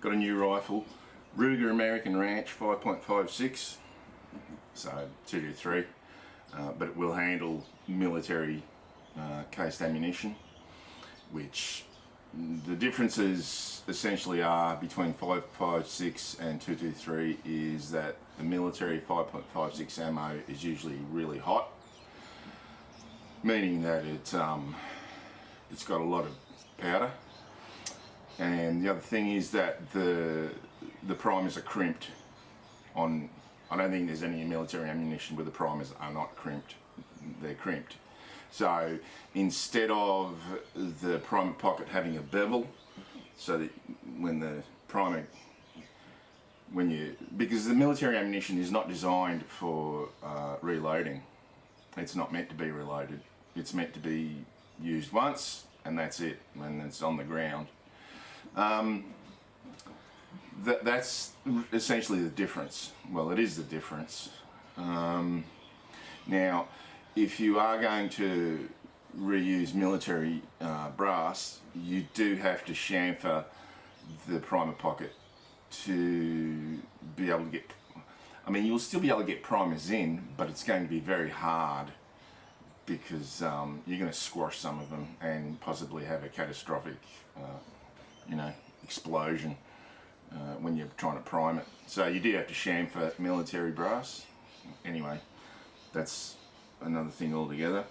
got a new rifle, Ruger American Ranch 5.56, so 223, but it will handle military cased ammunition, which the differences essentially are between 5.56 and 223 is that the military 5.56 ammo is usually really hot, meaning that it's got a lot of powder. And the other thing is that the primers are crimped on. I don't think there's any military ammunition where the primers are not crimped. They're crimped. So instead of the primer pocket having a bevel, so that when the primer, because the military ammunition is not designed for reloading. It's not meant to be reloaded. It's meant to be used once and that's it, when it's on the ground. That's essentially the difference. Well, it is the difference. Now, if you are going to reuse military brass, you do have to chamfer the primer pocket to be able to get, I mean, you'll still be able to get primers in, but it's going to be very hard because you're going to squash some of them and possibly have a catastrophic, explosion when you're trying to prime it. So you do have to chamfer military brass. Anyway, that's another thing altogether.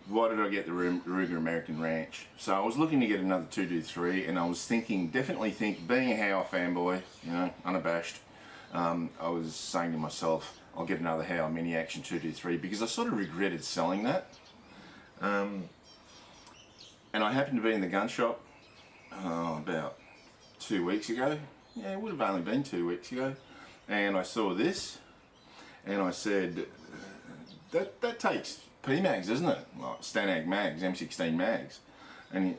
Why did I get the Ruger American Ranch? So I was looking to get another 223, and I was definitely thinking, being a Howe fanboy, unabashed, I was saying to myself, I'll get another Howe Mini Action 223 because I sort of regretted selling that. And I happened to be in the gun shop about 2 weeks ago. Yeah, it would have only been 2 weeks ago. And I saw this, and I said, that takes PMags, doesn't it? Like Stanag mags, M16 mags. And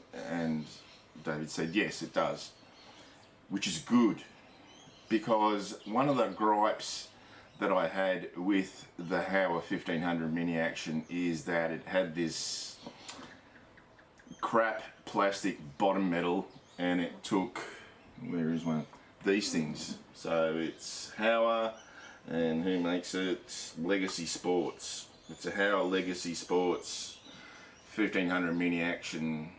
David said, yes, it does. Which is good, because one of the gripes that I had with the Howe 1500 Mini Action is that it had this crap plastic bottom metal, and it took, where is one? These things. So it's Howe, and who makes it? Legacy Sports. It's a Howe Legacy Sports 1500 Mini Action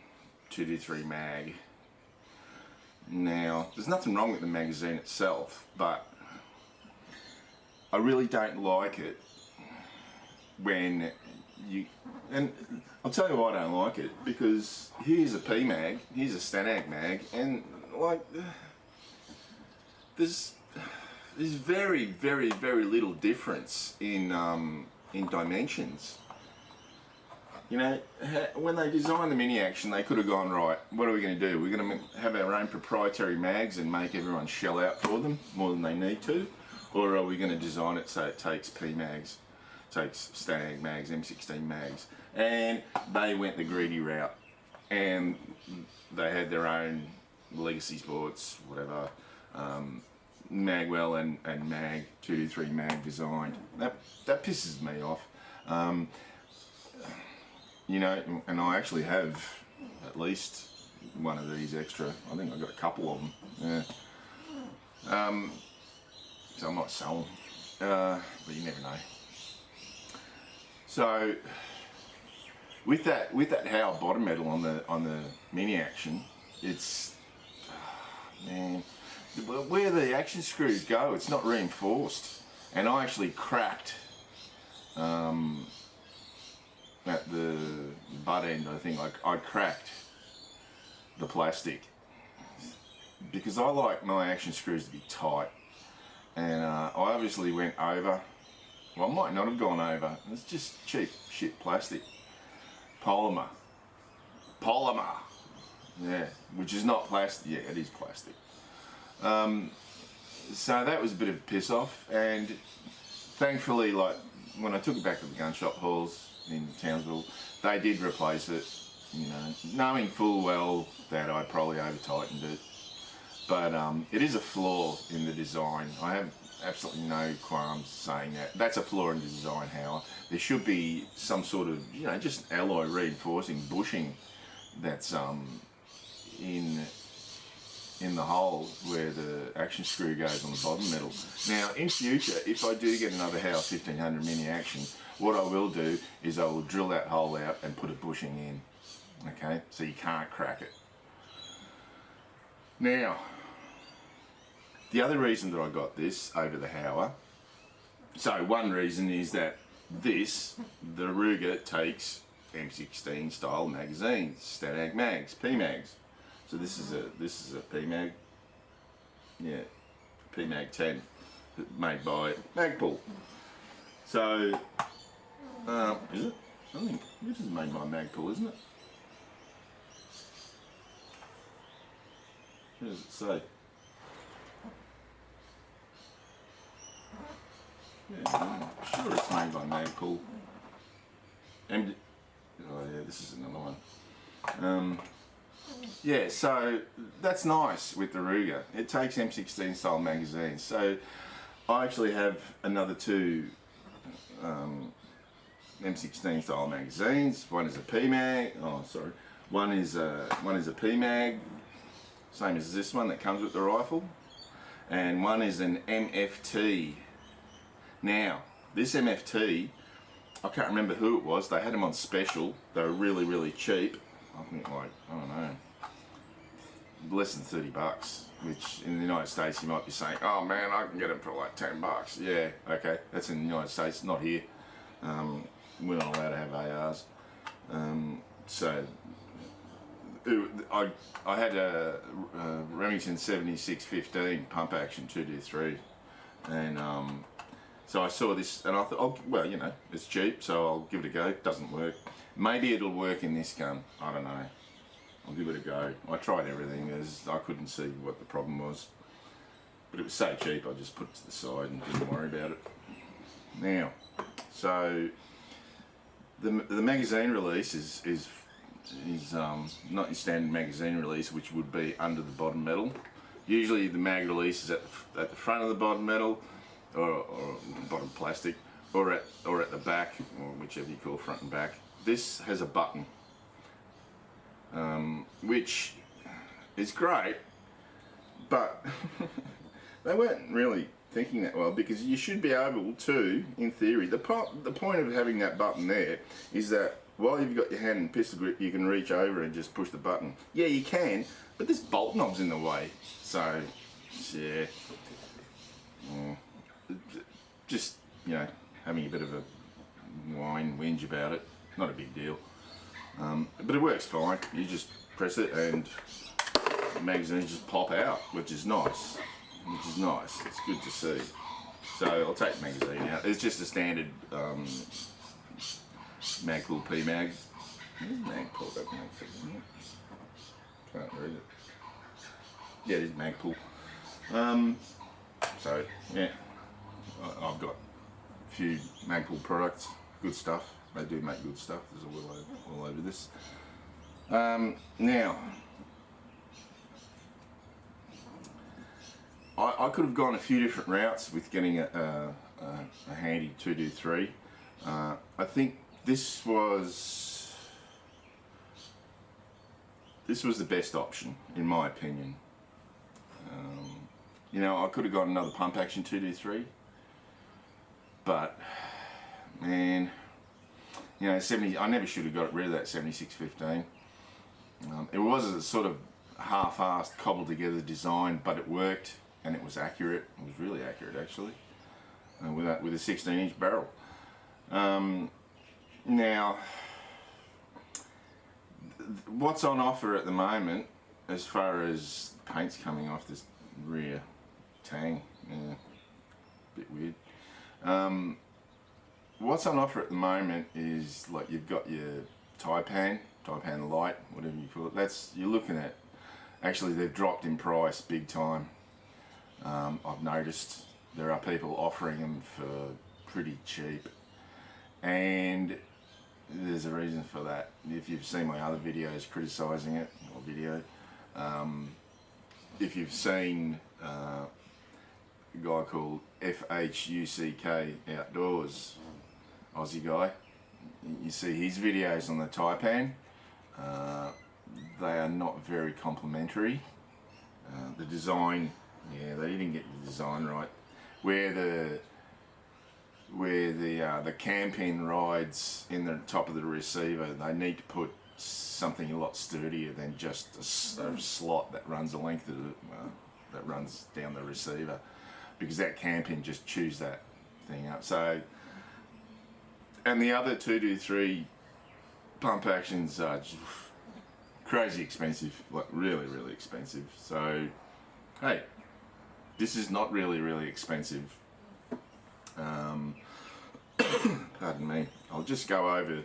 223 mag. Now, there's nothing wrong with the magazine itself, but I really don't like it when and I'll tell you why I don't like it, because here's a PMag, here's a Stanag mag, and like there's very, very, very little difference in dimensions. When they designed the Mini Action, they could have gone, right, what are we going to do? We're going to have our own proprietary mags and make everyone shell out for them more than they need to? Or are we going to design it so it takes PMags, takes Stanag mags, M16 mags? And they went the greedy route, and they had their own Legacy Sports, whatever, Magwell and Mag 223 mag designed. That pisses me off. And I actually have at least one of these extra. I think I've got a couple of them. Yeah. So I might sell them, but you never know. So with that Howe bottom metal on the Mini Action, it's man, where the action screws go, it's not reinforced. And I actually cracked at the butt end. I think I cracked the plastic because I like my action screws to be tight. And I obviously went over. Well, I might not have gone over. It's just cheap shit plastic. Polymer. Yeah, which is not plastic. Yeah, it is plastic. So that was a bit of a piss off, and thankfully, like, when I took it back to the gun shop halls in Townsville, they did replace it, knowing full well that I probably over tightened it. But it is a flaw in the design. I have absolutely no qualms saying that. That's a flaw in the design, Howe. There should be some sort of, just alloy reinforcing bushing that's in in the hole where the action screw goes on the bottom metal. Now, in future, if I do get another Howe 1500 mini action, what I will do is I will drill that hole out and put a bushing in. Okay, so you can't crack it. Now, the other reason that I got this over the Howe, so one reason is that this, the Ruger takes M16 style magazines, Stanag mags, PMags. So this is a PMag, yeah, PMag 10, made by Magpul. So, is it? I think this is made by Magpul, isn't it? What does it say? Yeah, I'm sure it's made by Magpul. Oh yeah, this is another one. Yeah, so that's nice with the Ruger. It takes M16 style magazines. So I actually have another two M16 style magazines. One is a PMag. Oh, sorry. One is a PMag, same as this one that comes with the rifle, and one is an MFT. Now, this MFT, I can't remember who it was. They had them on special. They were really, really cheap. I think like, I don't know, less than 30 bucks, which in the United States you might be saying, oh man, I can get them for like 10 bucks. Yeah, okay, that's in the United States, not here. We're not allowed to have ARs. So I had a Remington 7615 pump action 223, and so I saw this and I thought, oh, well, you know, it's cheap, so I'll give it a go. It doesn't work. Maybe it'll work in this gun. I don't know. I'll give it a go. I tried everything. I couldn't see what the problem was. But it was so cheap, I just put it to the side and didn't worry about it. Now, so the magazine release is not your standard magazine release, which would be under the bottom metal. Usually the mag release is at the front of the bottom metal, or bottom plastic, or at the back, or whichever you call front and back. This has a button, which is great, but they weren't really thinking that well, because you should be able to, in theory, the point of having that button there is that while you've got your hand in pistol grip, you can reach over and just push the button. Yeah, you can, but this bolt knob's in the way, so yeah. Just, you know, having a bit of a whinge about it. Not a big deal. But it works fine. You just press it and the magazines just pop out, which is nice. It's good to see. So I'll take the magazine out. It's just a standard Magpul PMag. Magpul, that makes it, isn't it? Can't read it. Yeah, it is Magpul. So, yeah. I've got a few Magpul products, good stuff. They do make good stuff. There's all over this. Now, I could have gone a few different routes with getting a handy 223. I think this was the best option in my opinion. You know, I could have got another pump action 223. But, man, you know, I never should have got rid of that 7615. It was a sort of half-assed, cobbled together design, but it worked and it was accurate. It was really accurate, actually, with a 16-inch barrel. Now, what's on offer at the moment, as far as paint's coming off this rear tang, yeah, bit weird. What's on offer at the moment is, like, you've got your Taipan Light, whatever you call it. You're looking at, actually they've dropped in price big time. I've noticed there are people offering them for pretty cheap, and there's a reason for that. If you've seen my other videos criticising it, or if you've seen a guy called FHUCK Outdoors, Aussie guy, you see his videos on the Taipan. They are not very complimentary. The design, yeah, they didn't get the design right. Where the cam pin rides in the top of the receiver, they need to put something a lot sturdier than just a slot that runs the length of that runs down the receiver, because that cam pin just chews that thing up. So, and the other 223 pump actions are just crazy expensive, like really expensive. So, hey, this is not really expensive. Pardon me. I'll just go over.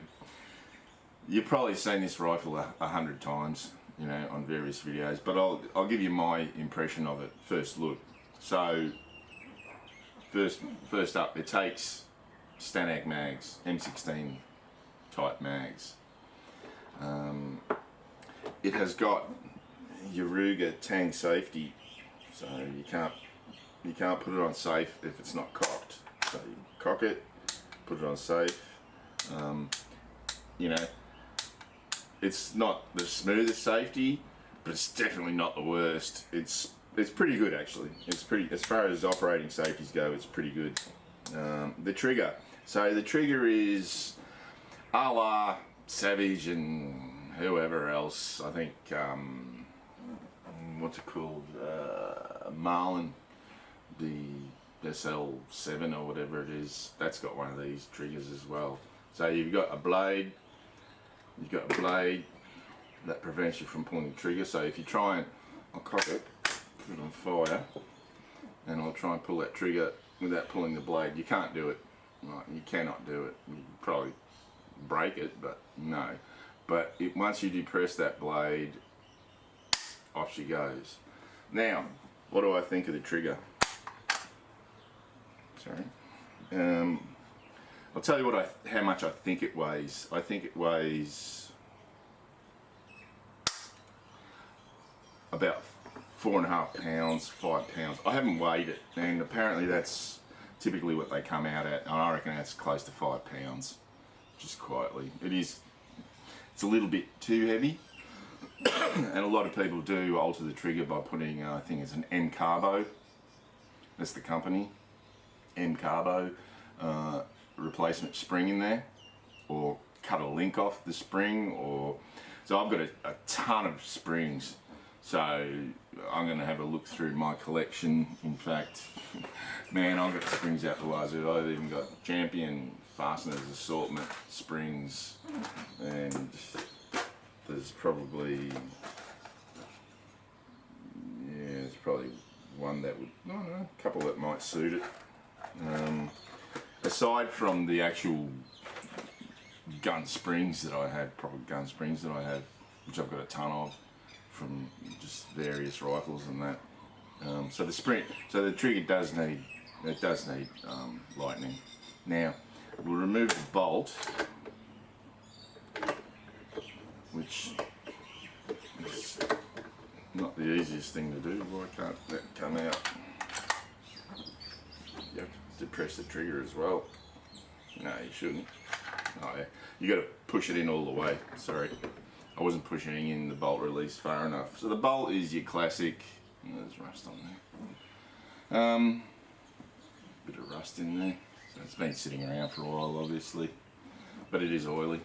You've probably seen this rifle 100 times, you know, on various videos, but I'll give you my impression of it first look. So, first up, it takes Stanag mags, M16 type mags. It has got your Ruger Tang safety, so you can't put it on safe if it's not cocked. So you cock it, put it on safe. You know, it's not the smoothest safety, but it's definitely not the worst. It's pretty good actually. It's pretty, as far as operating safeties go, it's pretty good. The trigger. So the trigger is a la Savage and whoever else. I think what's it called? Marlin, the SL7 or whatever it is. That's got one of these triggers as well. So you've got a blade. You've got a blade that prevents you from pulling the trigger. So if you try and, I'll cock it, put it on fire, and I'll try and pull that trigger without pulling the blade. You can't do it. Right, you cannot do it. You can probably break it, but no. But once you depress that blade, off she goes. Now, what do I think of the trigger? Sorry. I'll tell you how much I think it weighs. I think it weighs about 4.5 pounds, 5 pounds. I haven't weighed it, and apparently that's typically what they come out at. And I reckon that's close to 5 pounds, just quietly. It's a little bit too heavy, and a lot of people do alter the trigger by putting, I think it's an M Carbo. That's the company, M Carbo. Replacement spring in there, or cut a link off the spring, or so I've got a ton of springs, so I'm going to have a look through my collection. In fact, man, I've got springs out the wazoo. I've even got Champion fasteners assortment springs, and there's probably one that would, a couple that might suit it. Aside from the actual gun springs that I have, proper gun springs that I have, which I've got a ton of from just various rifles and that. So the trigger does need lightning. Now we'll remove the bolt, which is not the easiest thing to do. Why can't that come out? You have to depress the trigger as well. No, you shouldn't. Oh yeah, you got to push it in all the way. Sorry, I wasn't pushing in the bolt release far enough. So the bolt is your classic. There's rust on there. Bit of rust in there. So it's been sitting around for a while, obviously, but it is oily.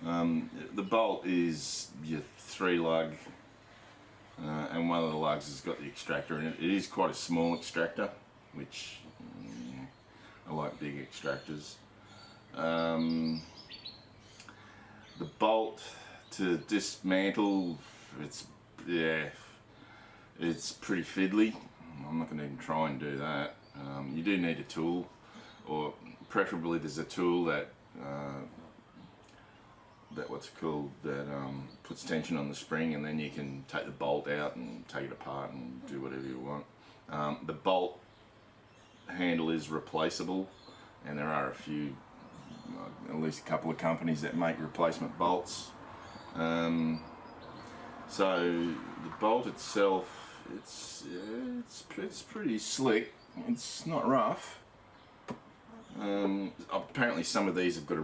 The bolt is your 3-lug, and one of the lugs has got the extractor in it. It is quite a small extractor, which I like big extractors. The bolt to dismantle, it's pretty fiddly. I'm not going to even try and do that. You do need a tool, or preferably there's a tool that puts tension on the spring, and then you can take the bolt out and take it apart and do whatever you want. The bolt handle is replaceable, and there are a few, at least a couple of companies that make replacement bolts. So the bolt itself, it's pretty slick. It's not rough. Apparently some of these have got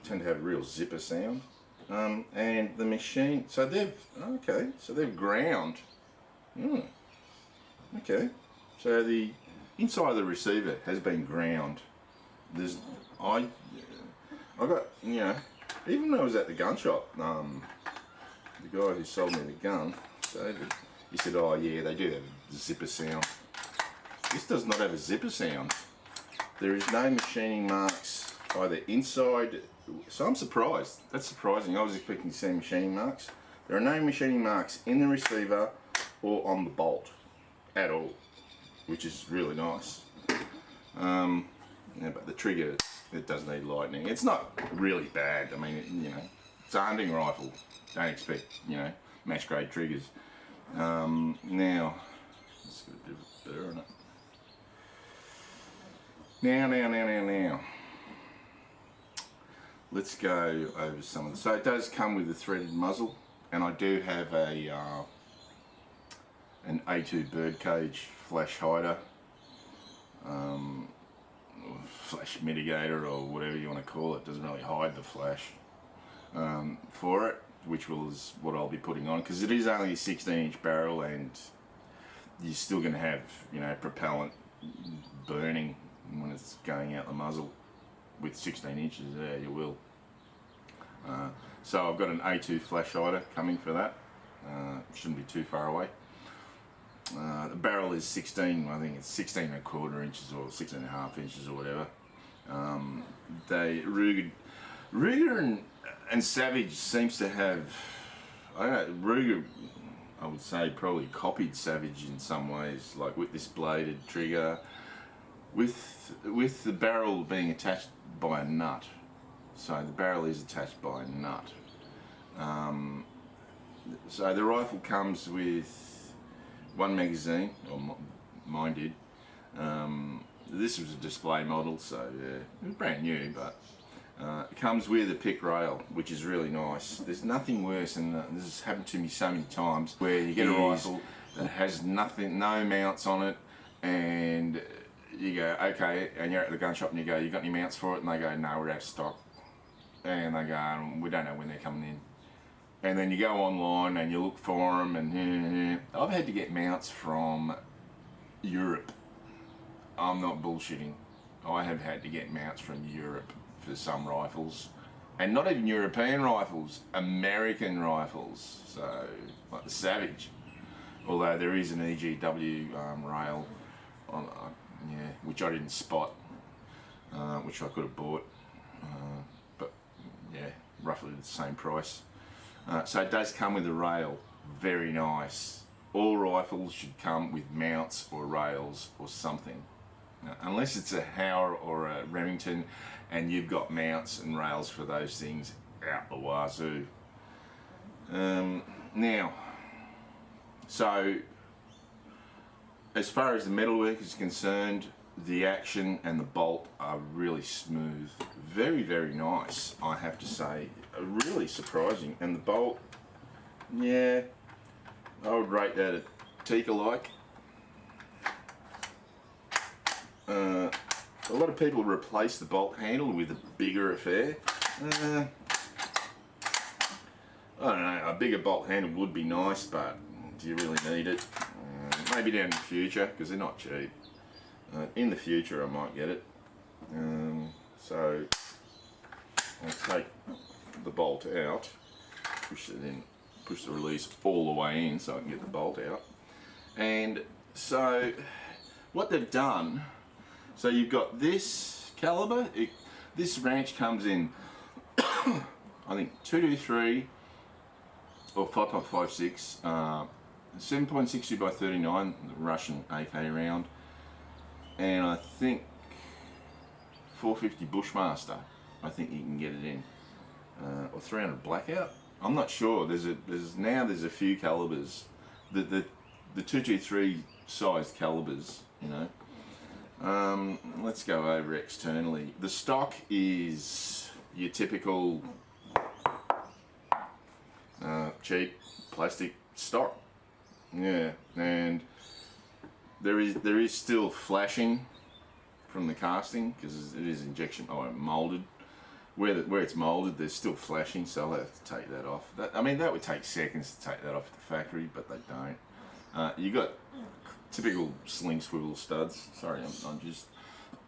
tend to have a real zipper sound. And the machine, so they've ground Hmm. Okay. So the inside of the receiver has been ground. There's I got, you know, even when I was at the gun shop, the guy who sold me the gun, so he said, oh yeah, they do have a zipper sound. This does not have a zipper sound. There is no machining marks either inside, so I'm surprised. That's surprising. I was expecting to see machining marks. There are no machining marks in the receiver or on the bolt at all, which is really nice. Yeah, but the trigger, it does need lightening. It's not really bad. I mean, you know, it's a hunting rifle. Don't expect, you know, match grade triggers. Now, let's get a bit of a burr on it. Now. Let's go over some of the. So it does come with a threaded muzzle, and I do have a an A2 birdcage flash hider, flash mitigator, or whatever you want to call it. Doesn't really hide the flash for it, which is what I'll be putting on, because it is only a 16-inch barrel, and you're still going to have, you know, propellant burning when it's going out the muzzle. With 16 inches there, you will. So I've got an A2 flash hider coming for that. Shouldn't be too far away. The barrel is 16, I think it's 16 and a quarter inches or 16 and a half inches or whatever. Ruger and Savage seems to have, I don't know, Ruger, I would say, probably copied Savage in some ways, like with this bladed trigger, with the barrel being attached by a nut. So the barrel is attached by a nut. So the rifle comes with one magazine, or mine did. This was a display model, so yeah, it was brand new, but it comes with a pick rail, which is really nice. There's nothing worse, and this has happened to me so many times, where you get a rifle that has nothing, no mounts on it, and you go, okay, and you're at the gun shop and you go, you got any mounts for it? And they go, no, we're out of stock. And they go, we don't know when they're coming in. And then you go online and you look for them, and I've had to get mounts from Europe. I'm not bullshitting. I have had to get mounts from Europe for some rifles. And not even European rifles, American rifles. So, like the Savage. Although there is an EGW rail on, which I didn't spot, which I could have bought, but yeah, roughly the same price. So it does come with a rail, very nice. All rifles should come with mounts or rails or something, unless it's a Hauer or a Remington, and you've got mounts and rails for those things out the wazoo. Now, so as far as the metalwork is concerned, the action and the bolt are really smooth. Very, very nice, I have to say. Really surprising. And the bolt, yeah, I would rate that a Tikka-like. A lot of people replace the bolt handle with a bigger affair. I don't know, a bigger bolt handle would be nice, but do you really need it? Maybe down in the future, because they're not cheap. In the future I might get it. So I'll take the bolt out, push the release all the way in so I can get the bolt out. And so what they've done, so you've got this caliber, this ranch comes in I think 223 or 5.56, 7.62 by 39, the Russian AK round, and I think 450 Bushmaster, I think you can get it in, or 300 Blackout. I'm not sure. There's a few calibers, the 223 sized calibers, you know. Let's go over externally. The stock is your typical cheap plastic stock. Yeah, and there is still flashing from the casting because it is injection molded. Where it's molded, there's still flashing, so I'll have to take that off. That would take seconds to take that off at the factory, but they don't. You got typical sling swivel studs. Sorry, I'm just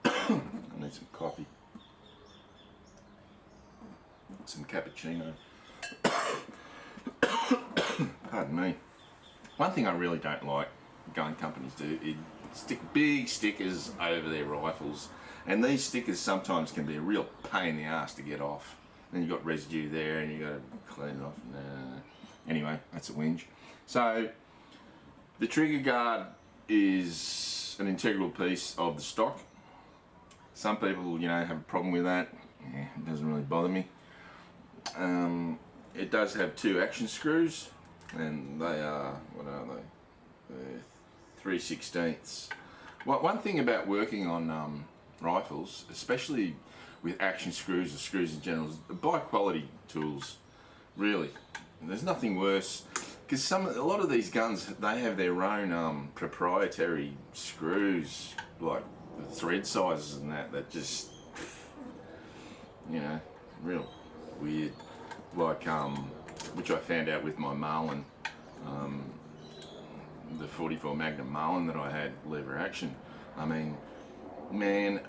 I need some coffee, some cappuccino. Pardon me. One thing I really don't like gun companies do is stick big stickers over their rifles, and these stickers sometimes can be a real pain in the ass to get off. Then you've got residue there and you've got to clean it off. Anyway, that's a whinge. So the trigger guard is an integral piece of the stock. Some people, have a problem with that. It doesn't really bother me. It does have 2 action screws, and they are, what are they? 3/16. One thing about working on rifles, especially with action screws or screws in general, is buy quality tools. Really, there's nothing worse, because a lot of these guns, they have their own proprietary screws, like the thread sizes and that just, real weird. Like which I found out with my Marlin, the 44 Magnum Marlin that I had lever action. I mean, man,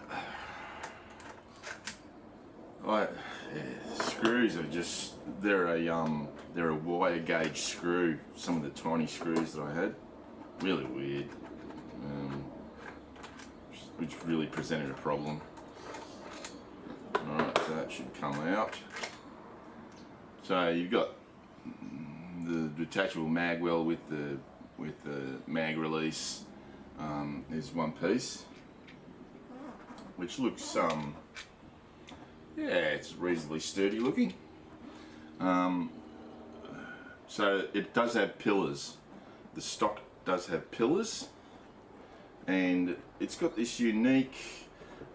screws are just, they're a wire gauge screw. Some of the tiny screws that I had, really weird, which really presented a problem. Alright, so that should come out. So you've got the detachable mag well with the mag release. Is one piece, which looks it's reasonably sturdy looking. So it does have pillars. The stock does have pillars, and it's got this unique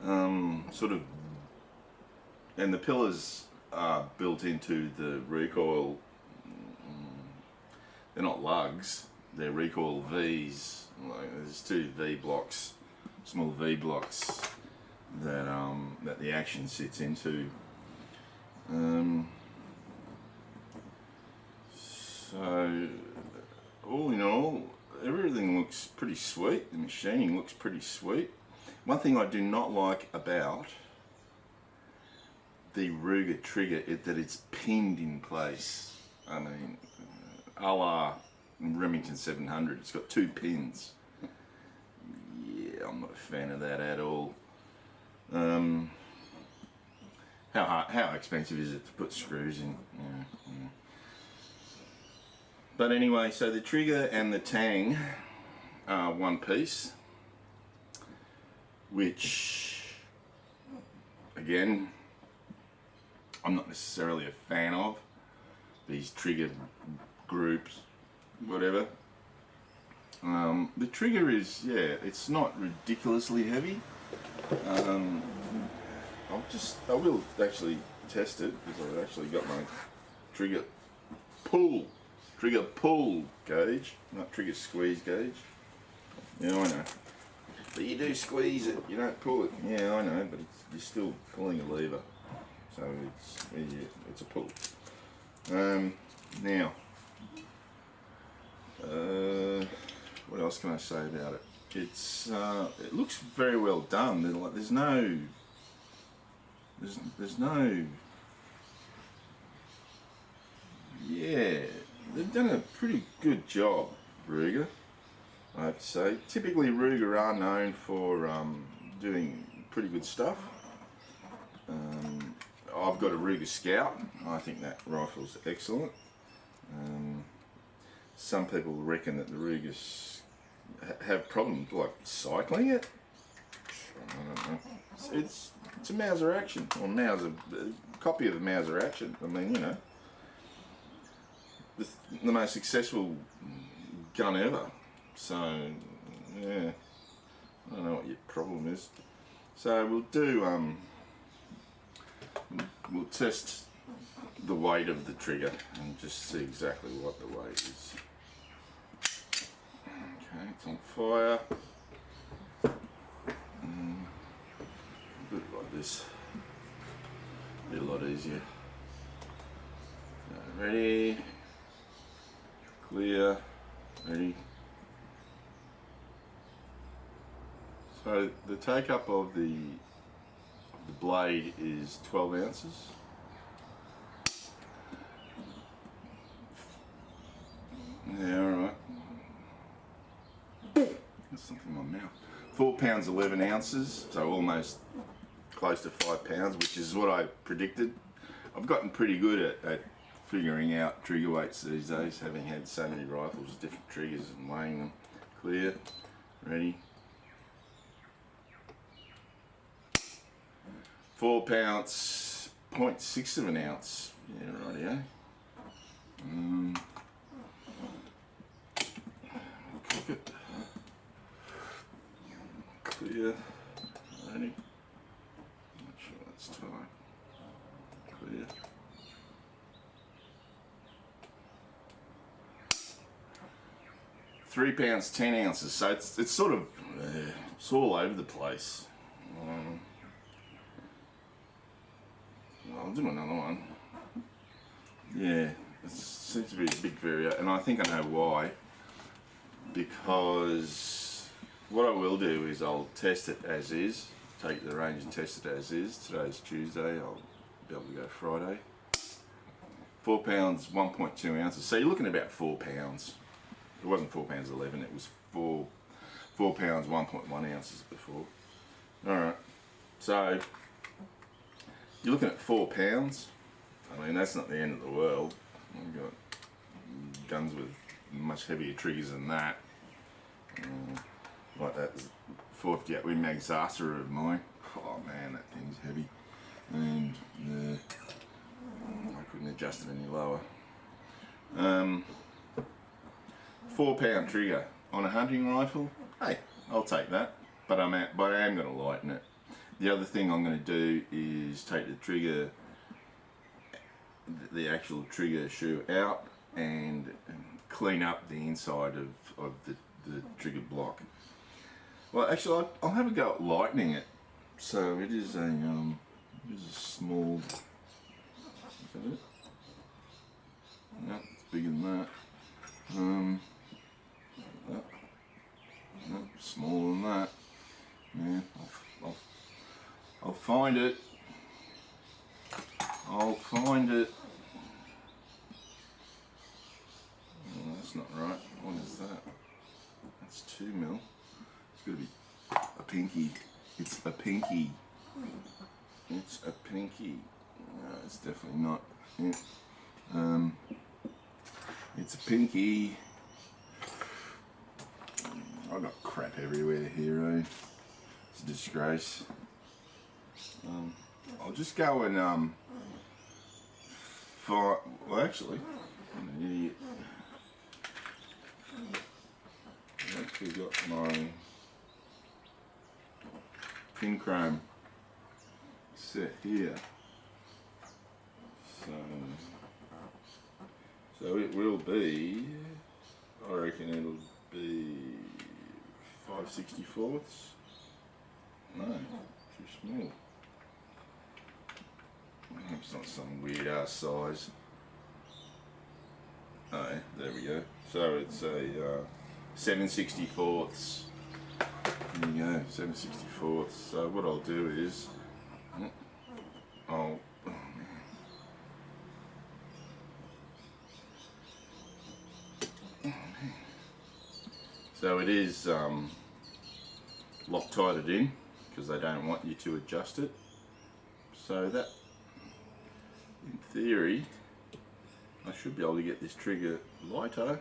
sort of, and the pillars are built into the recoil. They're not lugs, they're recoil V's. There's 2 V blocks, small V blocks that the action sits into. So all in all, everything looks pretty sweet. The machining looks pretty sweet. One thing I do not like about the Ruger trigger is that it's pinned in place. I mean, a la Remington 700, it's got 2 pins. Yeah, I'm not a fan of that at all. How expensive is it to put screws in? Yeah. But anyway, so the trigger and the tang are one piece, which, again, I'm not necessarily a fan of these trigger groups, whatever. The trigger is, it's not ridiculously heavy. I will actually test it, because I've actually got my trigger pull gauge, not trigger squeeze gauge. Yeah, I know. But you do squeeze it, you don't pull it. Yeah, I know, but you're still pulling a lever. So it's a pull. Now, what else can I say about it? It looks very well done. There's no, they've done a pretty good job, Ruger, I have to say. Typically Ruger are known for doing pretty good stuff. I've got a Ruger Scout. I think that rifle's excellent. Some people reckon that the Rugers have problems like cycling it. I don't know. It's a Mauser action, or a copy of a Mauser action. I mean, the most successful gun ever. So, yeah, I don't know what your problem is. So we'll test the weight of the trigger and just see exactly what the weight is. Okay, it's on fire. Do it like this. Be a lot easier. So, ready, clear, ready, So the take up of the blade is 12 ounces. Yeah, alright. There's something in my mouth. 4 pounds 11 ounces, so almost close to 5 pounds, which is what I predicted. I've gotten pretty good at figuring out trigger weights these days, having had so many rifles, different triggers, and weighing them. Clear, ready. 4 pounds, 0.6 of an ounce. Yeah, rightio. Cook it. Clear, ready. Not sure that's tight. Clear. £3 10 ounces, so it's sort of it's all over the place. I'll do another one. Yeah, it seems to be a big variation, and I think I know why. Because what I will do is I'll test it as is, take it to the range and test it as is. Today's Tuesday, I'll be able to go Friday. 4 pounds, 1.2 ounces. So you're looking at about 4 pounds. It wasn't 4 pounds 11, it was 4 pounds 1.1 ounces before. Alright, so you're looking at 4 pounds. I mean, that's not the end of the world. I've got guns with much heavier triggers than that. Like that 458 Win Mag Zasa of mine. Oh man, that thing's heavy. And I couldn't adjust it any lower. 4 pound trigger on a hunting rifle. Hey, I'll take that. But I am going to lighten it. The other thing I'm going to do is take the trigger, the actual trigger shoe out, and clean up the inside of the trigger block. Well, actually, I'll have a go at lightening it. So it is a small. Is that it? No, it's bigger than that. No, smaller than that. Yeah, I'll find it. I'll find it. Oh, that's not right. What is that? That's 2 mil. It's got to be a pinky. It's a pinky. It's a pinky. No, it's definitely not. Yeah. It's a pinky. I've got crap everywhere here, eh? It's a disgrace. I'll just go and well, actually, I'm an idiot. I've actually got my pin chrome set here. So it will be, I reckon it'll be 5/64. No, too small. It's not some weird ass size. Oh, yeah, there we go. So it's a 7/64. There you go, 7/64. So what I'll do is, oh man. So it is Loctited in because they don't want you to adjust it. So that, in theory, I should be able to get this trigger lighter.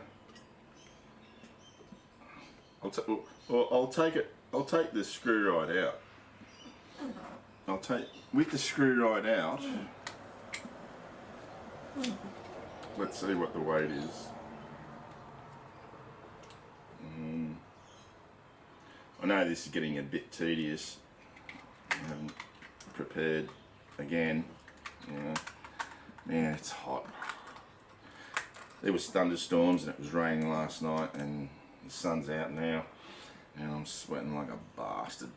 I'll take it. I'll take the screw right out. With the screw right out. Let's see what the weight is. I know this is getting a bit tedious. I haven't prepared again. Man, it's hot. There was thunderstorms and it was raining last night, and the sun's out now, and I'm sweating like a bastard.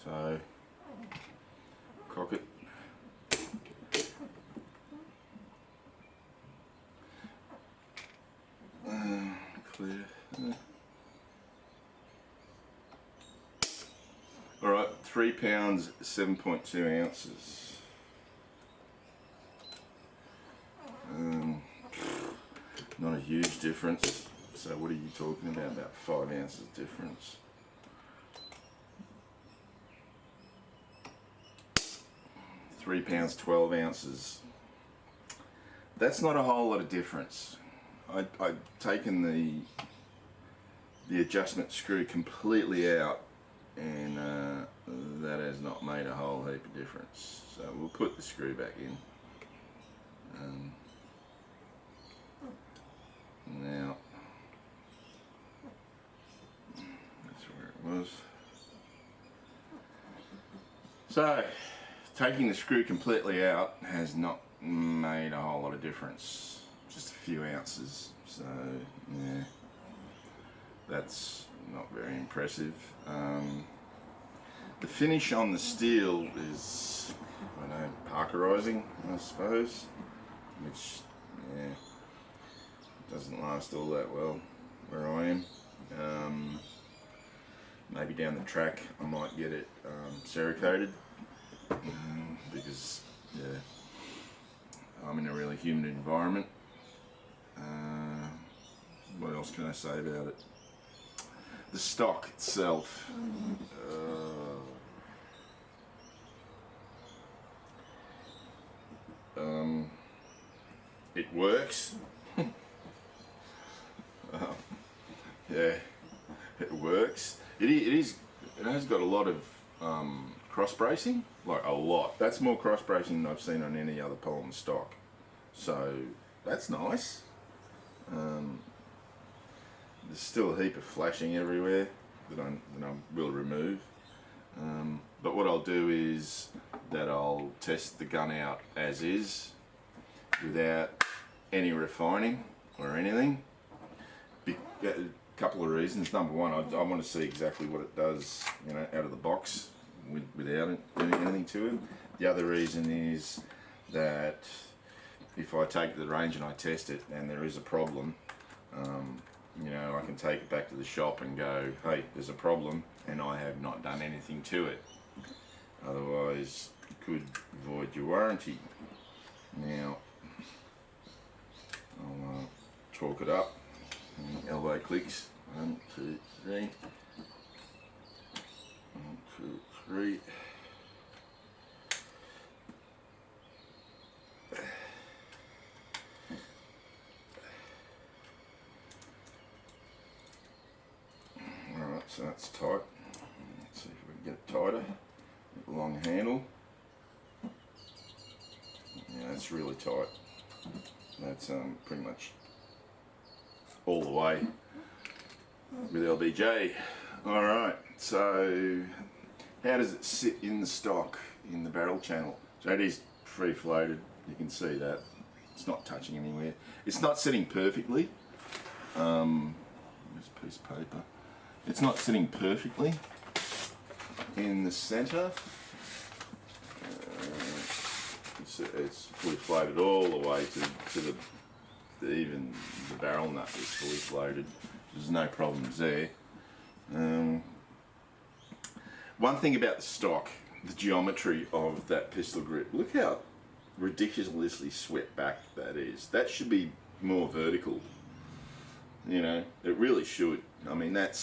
So, cock it. Clear. 3 pounds, 7.2 ounces. Not a huge difference. So what are you talking about 5 ounces difference? £3, 12 ounces. That's not a whole lot of difference. I've taken the adjustment screw completely out, and that has not made a whole heap of difference. So we'll put the screw back in. Now, that's where it was. So, taking the screw completely out has not made a whole lot of difference. Just a few ounces. So, yeah, that's not very impressive. The finish on the steel is, I don't know, Parkerizing, I suppose, which, yeah, doesn't last all that well where I am. Maybe down the track I might get it Cerakoted, because, yeah, I'm in a really humid environment. What else can I say about it? The stock itself, it works. Yeah, it works. It has got a lot of cross bracing, like a lot. That's more cross bracing than I've seen on any other Pullman stock. So that's nice. There's still a heap of flashing everywhere that I will remove. But what I'll do is that I'll test the gun out as is, without any refining or anything. A couple of reasons. Number one, I want to see exactly what it does, you know, out of the box without doing anything to it. The other reason is that if I take it to the range and I test it and there is a problem, you know, I can take it back to the shop and go, hey, there's a problem, and I have not done anything to it. Otherwise, you could void your warranty. Now, I'll chalk it up. Elbow clicks. 1, 2, 3. 1, 2, 3. Alright, so that's tight. Let's see if we can get it tighter. Long handle. Yeah, that's really tight. That's pretty much all the way with LBJ. Alright, so how does it sit in the stock in the barrel channel? So it is free floated, you can see that. It's not touching anywhere. It's not sitting perfectly. There's a piece of paper. It's not sitting perfectly in the center. It's fully floated all the way to even the barrel nut is fully floated. There's no problems there. One thing about the stock, the geometry of that pistol grip. Look how ridiculously swept back that is. That should be more vertical. You know, it really should. I mean, it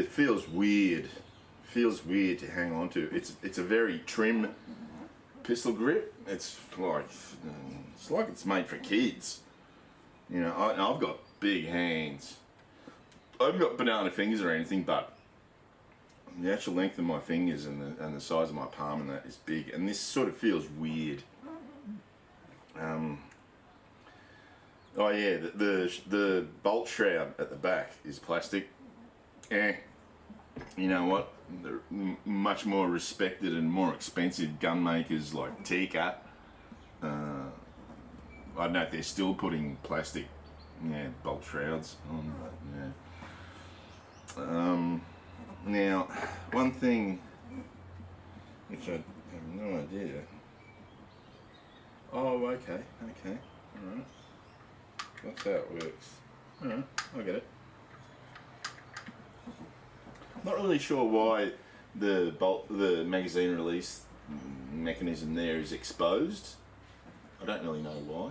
feels weird. Feels weird to hang on to. It's a very trim pistol grip. It's like it's made for kids. You know, I've got big hands. I haven't got banana fingers or anything, but the actual length of my fingers and the size of my palm and that is big, and this sort of feels weird. Oh yeah, the bolt shroud at the back is plastic. You know what? They're much more respected and more expensive gun makers like Tikka. I don't know if they're still putting plastic, bolt shrouds on, but yeah. Now, one thing which I have no idea. Oh, okay, alright. That's how it works. Alright, I get it. Not really sure why the magazine release mechanism there is exposed. I don't really know why.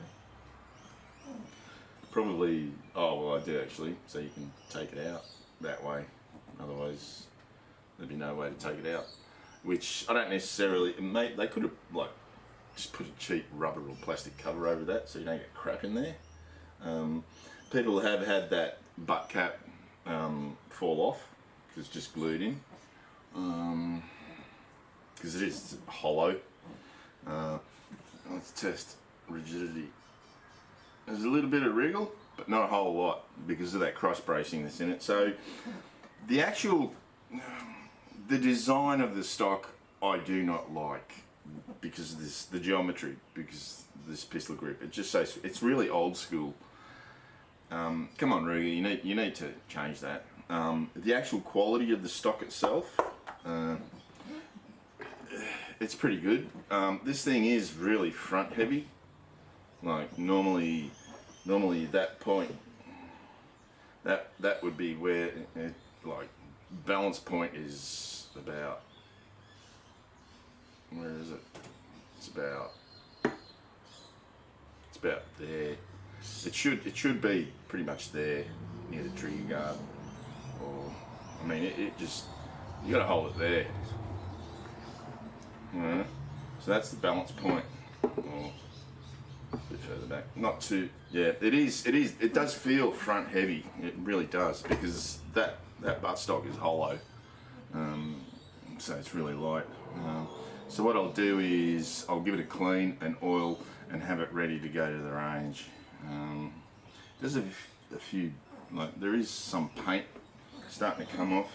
Probably, oh well I do actually, so you can take it out that way. Otherwise there'd be no way to take it out. Which I don't necessarily, they could have like just put a cheap rubber or plastic cover over that so you don't get crap in there. People have had that butt cap fall off because it's just glued in. Because it is hollow. Let's test rigidity. There's a little bit of wriggle, but not a whole lot because of that cross bracing that's in it. So the design of the stock I do not like because of the geometry, because of this pistol grip. It just says it's really old school. Come on, Ruger, you need to change that. The actual quality of the stock itself, it's pretty good. This thing is really front heavy. Like normally that point, that would be where like balance point is about. Where is it? It's about there. It should be pretty much there near the trigger guard. Or I mean it just, you gotta hold it there. Yeah. So that's the balance point. Or a bit further back. Not too, yeah, it does feel front heavy. It really does, because that buttstock is hollow. So it's really light. So what I'll do is I'll give it a clean and oil and have it ready to go to the range. There's a few, like there is some paint starting to come off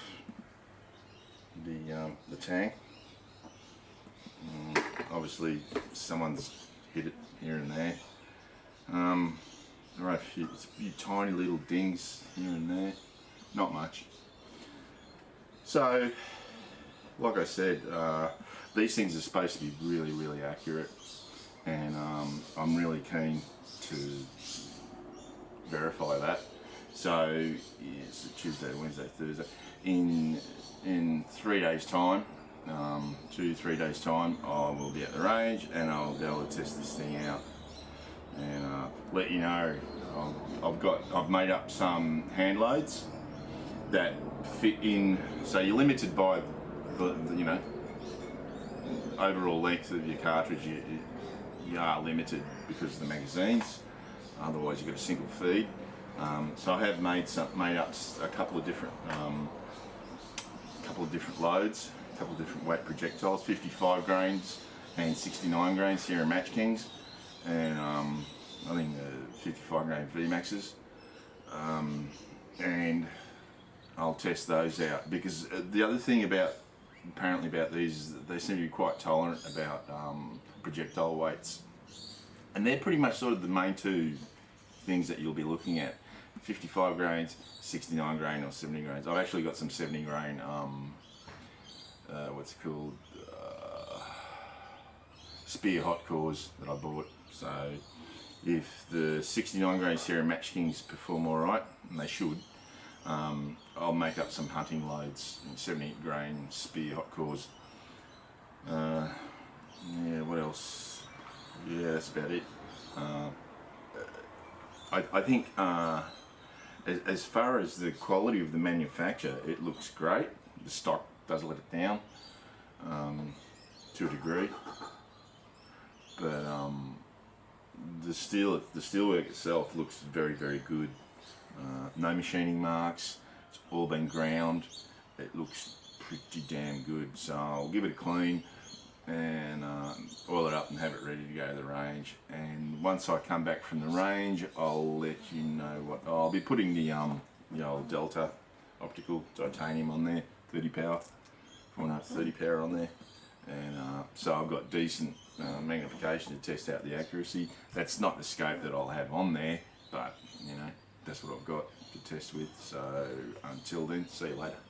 the tank. Obviously someone's hit it here and there. There are a few tiny little dings here and there, not much. So like I said, these things are supposed to be really, really accurate, and I'm really keen to verify that. So yes, yeah, Tuesday, Wednesday, Thursday. In 3 days' time, 2-3 days' time, I will be at the range and I'll be able to test this thing out and let you know. I've made up some hand loads that fit in. So you're limited by the overall length of your cartridge. You are limited because of the magazines. Otherwise, you've got a single feed. So I have made up a couple of different loads, a couple of different weight projectiles, 55 grains and 69 grains Sierra Match Kings, and I think 55 grain VMAXs. And I'll test those out, because the other thing apparently about these is that they seem to be quite tolerant about projectile weights, and they're pretty much sort of the main two things that you'll be looking at: 55 grains, 69 grain or 70 grains. I've actually got some 70 grain what's it called, Spear hot cores that I bought. So if the 69 grain Sierra Match Kings perform alright, and they should, I'll make up some hunting loads in 70 grain Spear hot cores. Yeah, what else? Yeah, that's about it. I think as far as the quality of the manufacture, it looks great. The stock does let it down to a degree, but the steelwork itself looks very, very good. No machining marks. It's all been ground. It looks pretty damn good. So I'll give it a clean and oil it up and have it ready to go to the range. And once I come back from the range, I'll let you know what I'll be putting the old Delta optical titanium on there, 30 power, 4.5 to 30 power on there. And so I've got decent magnification to test out the accuracy. That's not the scope that I'll have on there, but that's what I've got to test with. So until then, see you later.